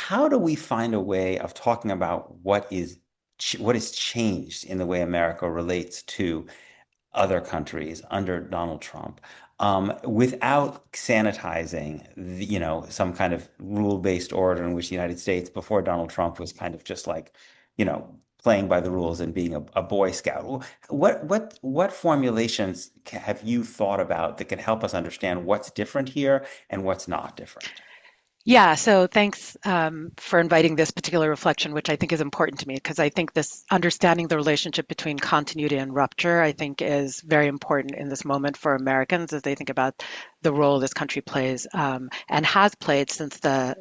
how do we find a way of talking about what is changed in the way America relates to other countries under Donald Trump, without sanitizing, some kind of rule-based order in which the United States before Donald Trump was kind of just like, playing by the rules and being a Boy Scout. What formulations have you thought about that can help us understand what's different here and what's not different? Yeah, so thanks for inviting this particular reflection, which I think is important to me because I think this understanding the relationship between continuity and rupture, I think, is very important in this moment for Americans as they think about the role this country plays and has played since the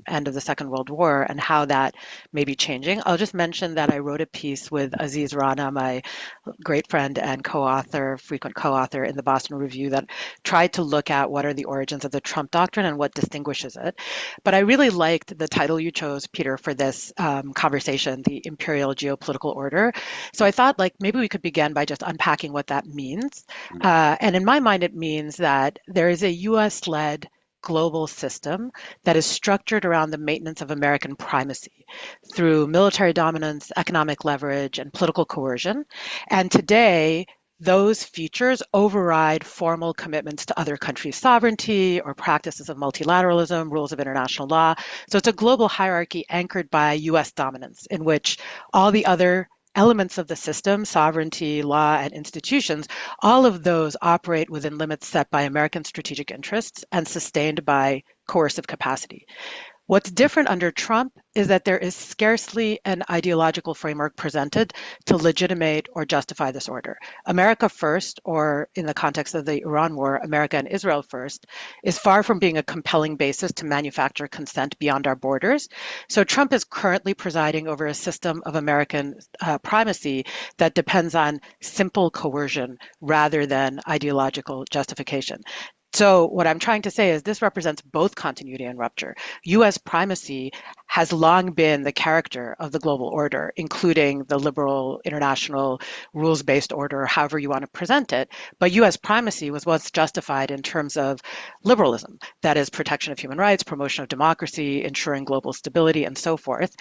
end of the Second World War and how that may be changing. I'll just mention that I wrote a piece with Aziz Rana, my great friend and co-author, frequent co-author in the Boston Review that tried to look at what are the origins of the Trump doctrine and what distinguishes it. But I really liked the title you chose, Peter, for this conversation, the imperial geopolitical order. So I thought like maybe we could begin by just unpacking what that means. And in my mind, it means that there is a US-led global system that is structured around the maintenance of American primacy through military dominance, economic leverage, and political coercion. And today, those features override formal commitments to other countries' sovereignty or practices of multilateralism, rules of international law. So it's a global hierarchy anchored by US dominance, in which all the other elements of the system, sovereignty, law, and institutions, all of those operate within limits set by American strategic interests and sustained by coercive capacity. What's different under Trump is that there is scarcely an ideological framework presented to legitimate or justify this order. America first, or in the context of the Iran war, America and Israel first, is far from being a compelling basis to manufacture consent beyond our borders. So Trump is currently presiding over a system of American primacy that depends on simple coercion rather than ideological justification. So what I'm trying to say is this represents both continuity and rupture. US primacy has long been the character of the global order, including the liberal international rules-based order, however you want to present it. But US primacy was once justified in terms of liberalism, that is protection of human rights, promotion of democracy, ensuring global stability, and so forth.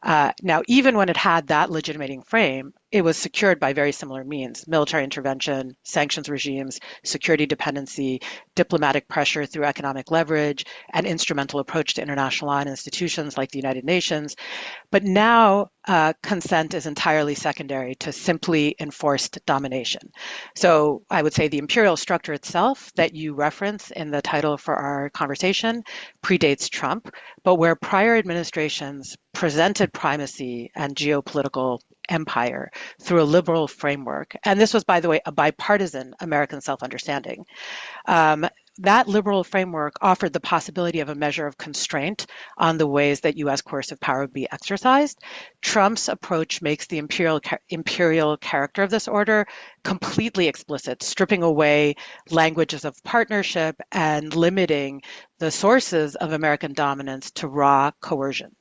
Now, even when it had that legitimating frame, it was secured by very similar means: military intervention, sanctions regimes, security dependency, diplomatic pressure through economic leverage, and instrumental approach to international law and institutions like the United Nations. But now consent is entirely secondary to simply enforced domination. So I would say the imperial structure itself that you reference in the title for our conversation predates Trump, but where prior administrations presented primacy and geopolitical empire through a liberal framework. And this was, by the way, a bipartisan American self-understanding. Um, that liberal framework offered the possibility of a measure of constraint on the ways that U.S. coercive power would be exercised. Trump's approach makes the imperial character of this order completely explicit, stripping away languages of partnership and limiting the sources of American dominance to raw coercion.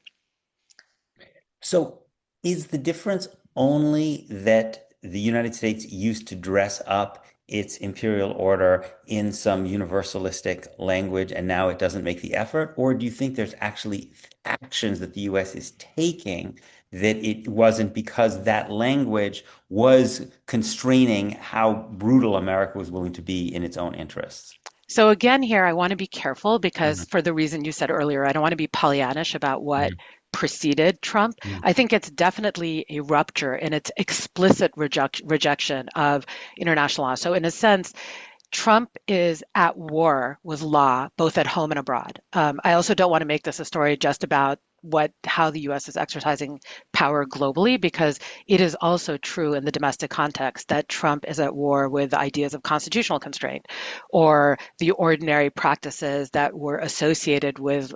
So, is the difference only that the United States used to dress up its imperial order in some universalistic language and now it doesn't make the effort? Or do you think there's actually actions that the US is taking that it wasn't because that language was constraining how brutal America was willing to be in its own interests? So again, here I want to be careful because Mhm, for the reason you said earlier, I don't want to be Pollyannish about what mhm, preceded Trump. mhm. I think it's definitely a rupture in its explicit rejection of international law. So in a sense, Trump is at war with law, both at home and abroad. I also don't want to make this a story just about how the U.S. is exercising power globally, because it is also true in the domestic context that Trump is at war with ideas of constitutional constraint or the ordinary practices that were associated with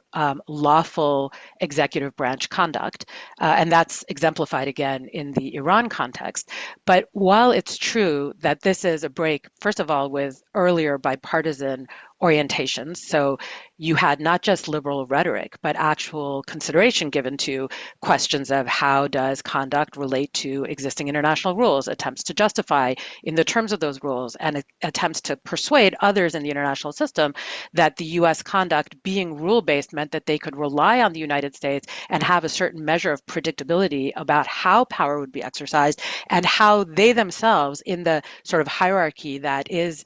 lawful executive branch conduct. And that's exemplified again in the Iran context. But while it's true that this is a break, first of all, with earlier bipartisan orientations. So you had not just liberal rhetoric, but actual consideration given to questions of how does conduct relate to existing international rules, attempts to justify in the terms of those rules, and attempts to persuade others in the international system that the US conduct being rule-based meant that they could rely on the United States and have a certain measure of predictability about how power would be exercised and how they themselves, in the sort of hierarchy that is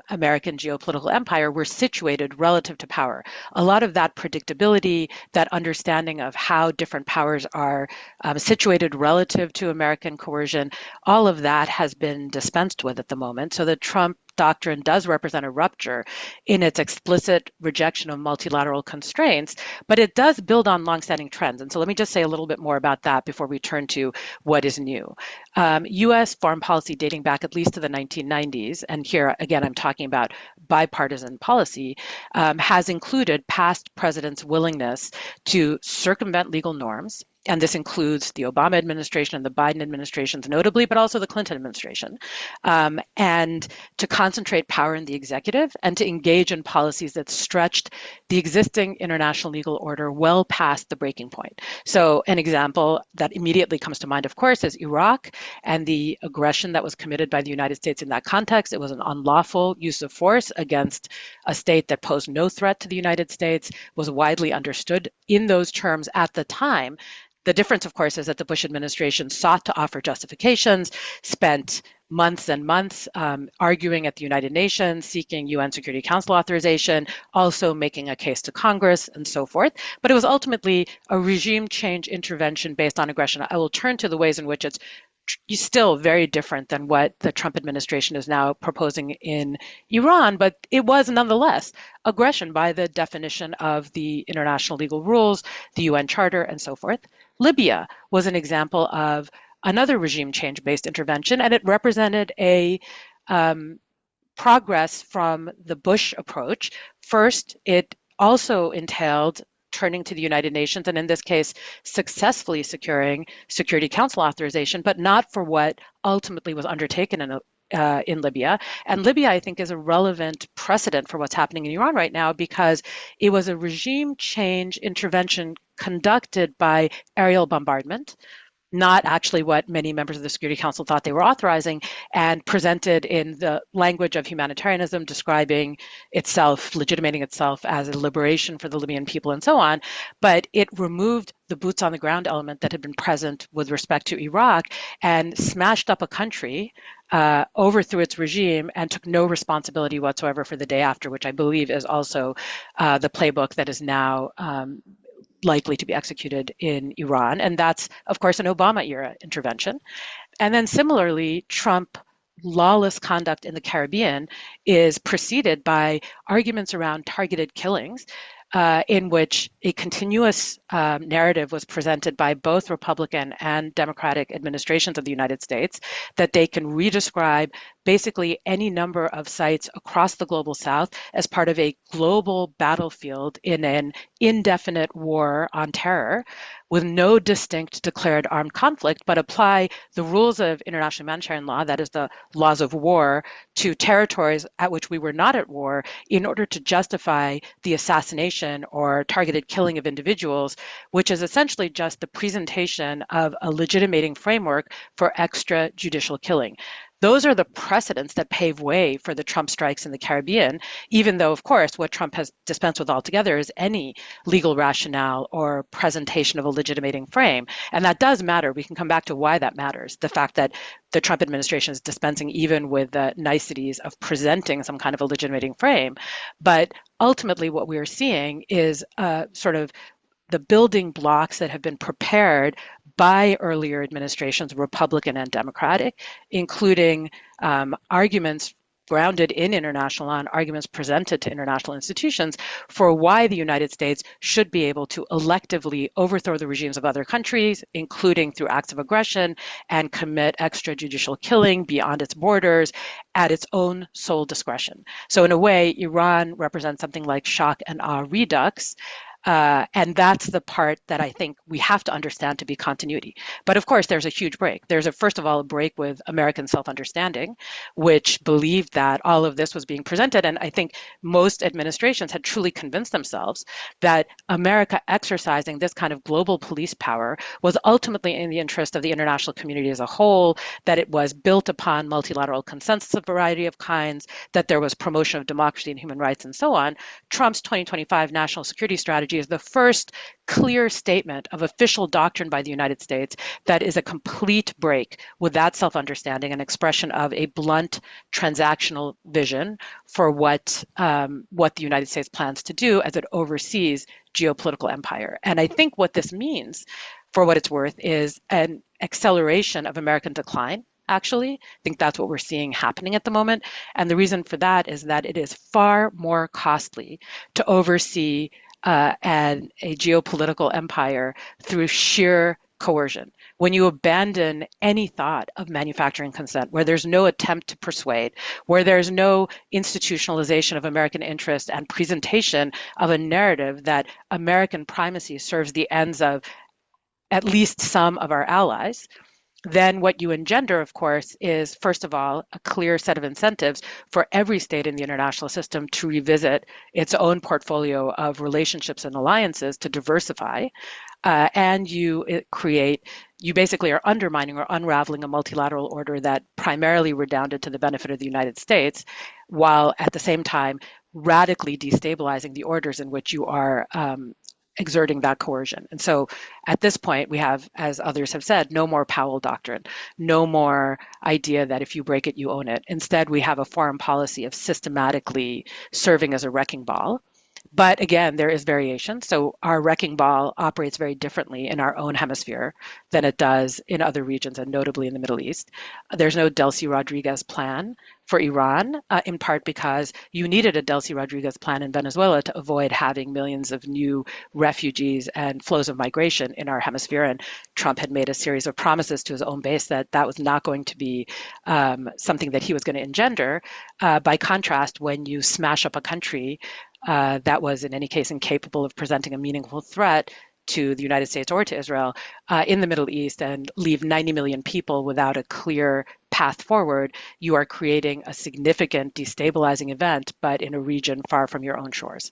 American geopolitical empire, were situated relative to power. A lot of that predictability, that understanding of how different powers are situated relative to American coercion, all of that has been dispensed with at the moment. So the Trump doctrine does represent a rupture in its explicit rejection of multilateral constraints, but it does build on longstanding trends. And so let me just say a little bit more about that before we turn to what is new. US foreign policy dating back at least to the 1990s, and here again I'm talking about bipartisan policy, has included past presidents' willingness to circumvent legal norms. And this includes the Obama administration and the Biden administrations, notably, but also the Clinton administration, and to concentrate power in the executive and to engage in policies that stretched the existing international legal order well past the breaking point. So, an example that immediately comes to mind, of course, is Iraq and the aggression that was committed by the United States in that context. It was an unlawful use of force against a state that posed no threat to the United States, was widely understood in those terms at the time. The difference, of course, is that the Bush administration sought to offer justifications, spent months and months arguing at the United Nations, seeking UN Security Council authorization, also making a case to Congress and so forth. But it was ultimately a regime change intervention based on aggression. I will turn to the ways in which it's still very different than what the Trump administration is now proposing in Iran, but it was nonetheless aggression by the definition of the international legal rules, the UN Charter, and so forth. Libya was an example of another regime change based intervention, and it represented a progress from the Bush approach. First, it also entailed turning to the United Nations, and in this case, successfully securing Security Council authorization, but not for what ultimately was undertaken in Libya. And Libya, I think, is a relevant precedent for what's happening in Iran right now because it was a regime change intervention conducted by aerial bombardment, not actually what many members of the Security Council thought they were authorizing, and presented in the language of humanitarianism, describing itself, legitimating itself as a liberation for the Libyan people and so on. But it removed the boots on the ground element that had been present with respect to Iraq and smashed up a country, overthrew its regime, and took no responsibility whatsoever for the day after, which I believe is also the playbook that is now likely to be executed in Iran. And that's, of course, an Obama era intervention. And then similarly, Trump lawless conduct in the Caribbean is preceded by arguments around targeted killings, in which a continuous narrative was presented by both Republican and Democratic administrations of the United States that they can redescribe basically any number of sites across the global South as part of a global battlefield in an indefinite war on terror with no distinct declared armed conflict, but apply the rules of international humanitarian law, that is the laws of war, to territories at which we were not at war in order to justify the assassination or targeted killing of individuals, which is essentially just the presentation of a legitimating framework for extrajudicial killing. Those are the precedents that pave way for the Trump strikes in the Caribbean, even though, of course, what Trump has dispensed with altogether is any legal rationale or presentation of a legitimating frame. And that does matter. We can come back to why that matters. The fact that the Trump administration is dispensing even with the niceties of presenting some kind of a legitimating frame. But ultimately, what we are seeing is sort of the building blocks that have been prepared by earlier administrations, Republican and Democratic, including arguments grounded in international law and arguments presented to international institutions for why the United States should be able to electively overthrow the regimes of other countries, including through acts of aggression, and commit extrajudicial killing beyond its borders at its own sole discretion. So in a way, Iran represents something like shock and awe redux, And that's the part that I think we have to understand to be continuity. But of course, there's a huge break. There's first of all, a break with American self-understanding, which believed that all of this was being presented. And I think most administrations had truly convinced themselves that America exercising this kind of global police power was ultimately in the interest of the international community as a whole, that it was built upon multilateral consensus of a variety of kinds, that there was promotion of democracy and human rights, and so on. Trump's 2025 national security strategy is the first clear statement of official doctrine by the United States that is a complete break with that self-understanding and expression of a blunt transactional vision for what the United States plans to do as it oversees geopolitical empire. And I think what this means, for what it's worth, is an acceleration of American decline. Actually, I think that's what we're seeing happening at the moment. And the reason for that is that it is far more costly to oversee a geopolitical empire through sheer coercion. When you abandon any thought of manufacturing consent, where there's no attempt to persuade, where there's no institutionalization of American interest and presentation of a narrative that American primacy serves the ends of at least some of our allies, then what you engender, of course, is first of all, a clear set of incentives for every state in the international system to revisit its own portfolio of relationships and alliances to diversify. And you basically are undermining or unraveling a multilateral order that primarily redounded to the benefit of the United States, while at the same time radically destabilizing the orders in which you are exerting that coercion. And so at this point, we have, as others have said, no more Powell doctrine, no more idea that if you break it, you own it. Instead, we have a foreign policy of systematically serving as a wrecking ball. But again, there is variation. So our wrecking ball operates very differently in our own hemisphere than it does in other regions, and notably in the Middle East. There's no Delcy Rodriguez plan for Iran, in part because you needed a Delcy Rodriguez plan in Venezuela to avoid having millions of new refugees and flows of migration in our hemisphere. And Trump had made a series of promises to his own base that that was not going to be something that he was going to engender. By contrast, when you smash up a country that was in any case incapable of presenting a meaningful threat to the United States or to Israel in the Middle East and leave 90 million people without a clear path forward, you are creating a significant destabilizing event, but in a region far from your own shores.